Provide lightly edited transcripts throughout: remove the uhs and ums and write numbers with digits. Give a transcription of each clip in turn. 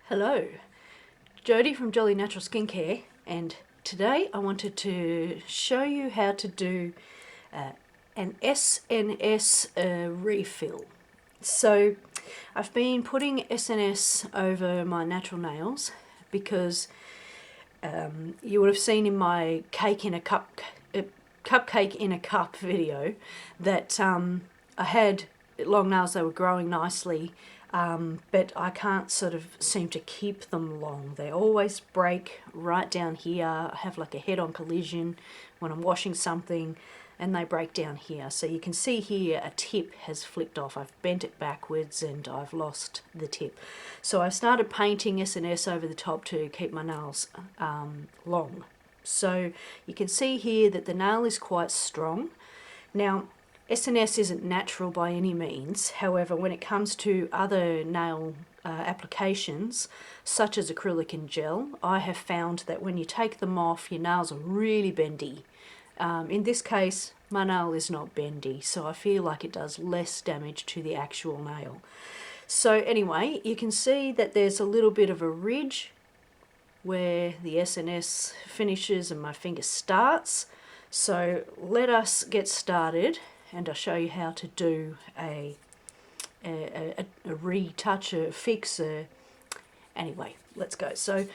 Hello, Jody from Joli Natural Skincare, and today I wanted to show you how to do an SNS refill. So I've been putting SNS over my natural nails because you would have seen in my cupcake in a cup video that I had long nails. They were growing nicely, but I can't sort of seem to keep them long. They always break right down here. I have like a head-on collision when I'm washing something and they break down here. So you can see here a tip has flipped off. I've bent it backwards and I've lost the tip. So I started painting SNS over the top to keep my nails long. So you can see here that the nail is quite strong. Now, SNS isn't natural by any means. However, when it comes to other nail applications, such as acrylic and gel, I have found that when you take them off, your nails are really bendy. In this case, my nail is not bendy, so I feel like it does less damage to the actual nail. So anyway, you can see that there's a little bit of a ridge where the SNS finishes and my finger starts. So let us get started and I'll show you how to do a retouch, a fix. Anyway, let's go. So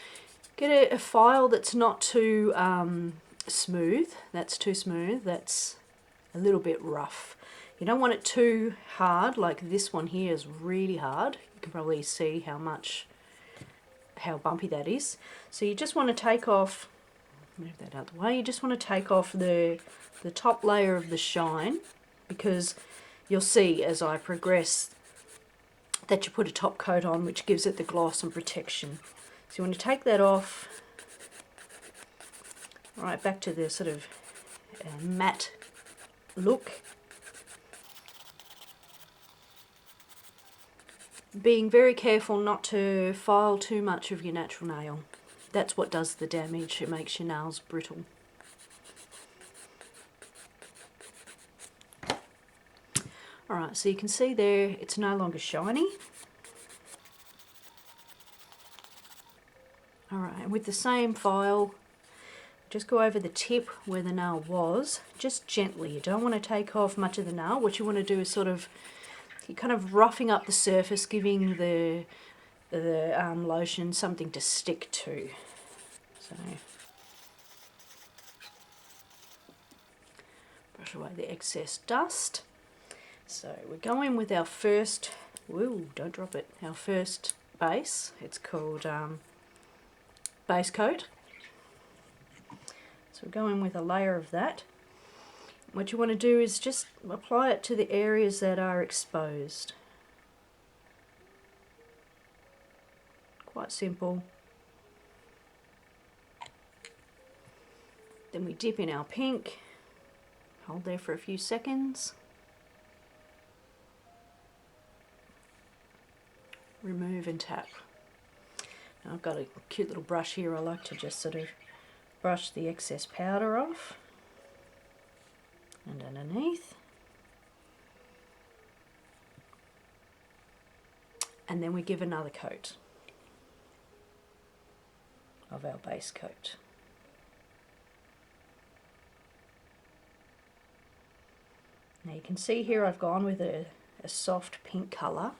get a file that's not too smooth. That's too smooth. That's a little bit rough. You don't want it too hard, like this one here is really hard. You can probably see how bumpy that is. So you just want to take off, move that out of the way, you just want to take off the top layer of the shine, because you'll see as I progress that you put a top coat on which gives it the gloss and protection. So you want to take that off, right back to the sort of matte look. Being very careful not to file too much of your natural nail. That's what does the damage. It makes your nails brittle. Alright, so you can see there it's no longer shiny. Alright, and with the same file, just go over the tip where the nail was, just gently. You don't want to take off much of the nail. What you want to do is sort of, you're kind of roughing up the surface, giving the lotion something to stick to. So brush away the excess dust. So we're going with our first, woo, don't drop it, our first base. It's called base coat. So we're going with a layer of that. What you want to do is just apply it to the areas that are exposed. Quite simple. Then we dip in our pink, hold there for a few seconds. Remove and tap. Now I've got a cute little brush here. I like to just sort of brush the excess powder off and underneath. And then we give another coat of our base coat. Now you can see here I've gone with a soft pink colour.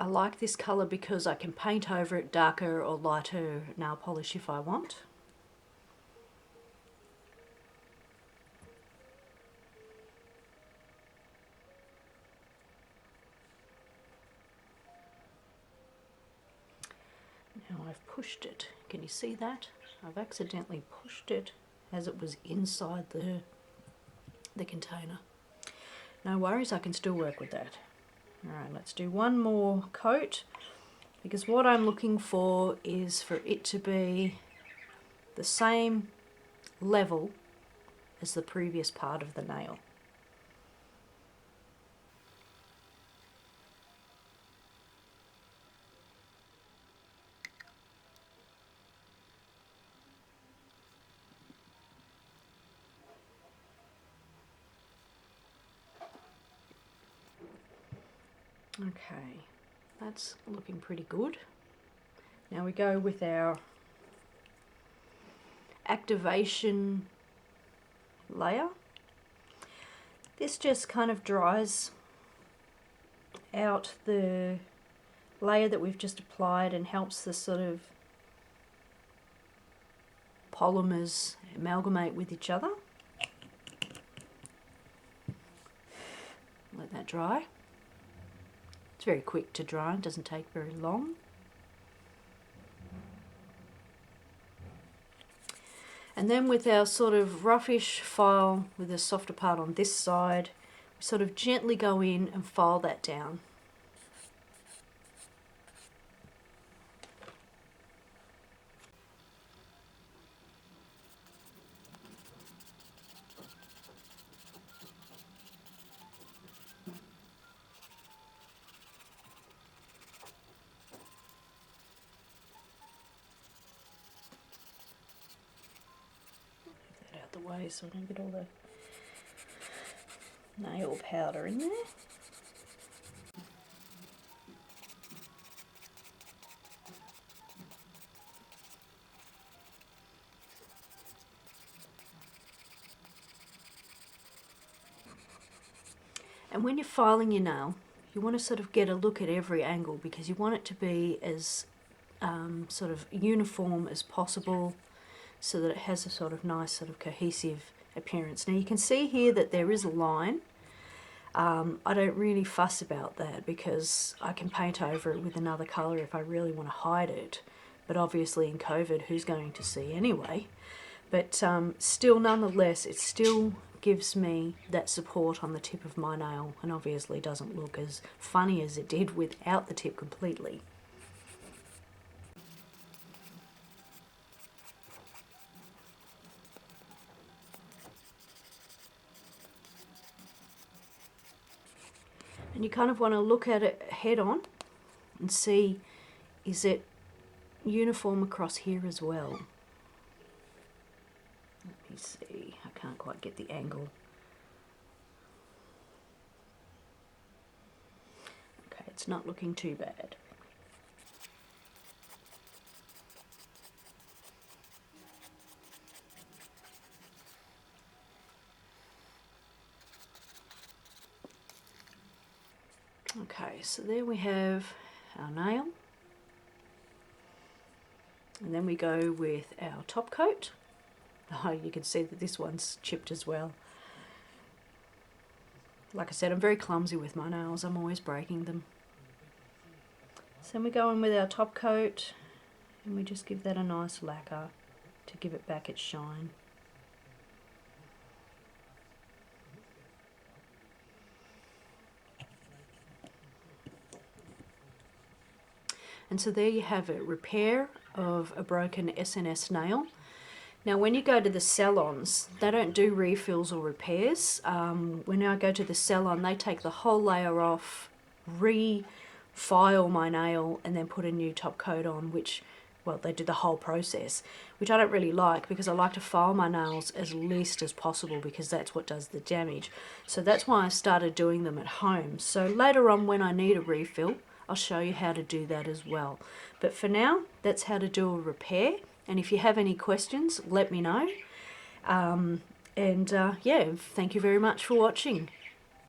I like this colour because I can paint over it darker or lighter nail polish if I want. Now I've pushed it. Can you see that? I've accidentally pushed it as it was inside the container. No worries, I can still work with that. Alright, let's do one more coat, because what I'm looking for is for it to be the same level as the previous part of the nail. Okay, that's looking pretty good. Now we go with our activation layer. This just kind of dries out the layer that we've just applied and helps the sort of polymers amalgamate with each other. Let that dry. It's very quick to dry, it doesn't take very long. And then with our sort of roughish file with the softer part on this side, we sort of gently go in and file that down. That out the way so I don't get all the nail powder in there. And when you're filing your nail, you want to sort of get a look at every angle because you want it to be as sort of uniform as possible so that it has a sort of nice sort of cohesive appearance. Now you can see here that there is a line. I don't really fuss about that because I can paint over it with another colour if I really want to hide it. But obviously in COVID, who's going to see anyway? But still, nonetheless, it still gives me that support on the tip of my nail and obviously doesn't look as funny as it did without the tip completely. And you kind of want to look at it head on and see, is it uniform across here as well? Let me see, I can't quite get the angle. Okay, it's not looking too bad. Okay, so there we have our nail. And then we go with our top coat. Oh, you can see that this one's chipped as well. Like I said, I'm very clumsy with my nails. I'm always breaking them. So then we go in with our top coat and we just give that a nice lacquer to give it back its shine. And so there you have it, repair of a broken SNS nail. Now when you go to the salons, they don't do refills or repairs. When I go to the salon, they take the whole layer off, refile my nail and then put a new top coat on, which, well, they do the whole process, which I don't really like because I like to file my nails as least as possible because that's what does the damage. So that's why I started doing them at home. So later on when I need a refill, I'll show you how to do that as well. But for now, that's how to do a repair. And if you have any questions, let me know. Yeah, thank you very much for watching.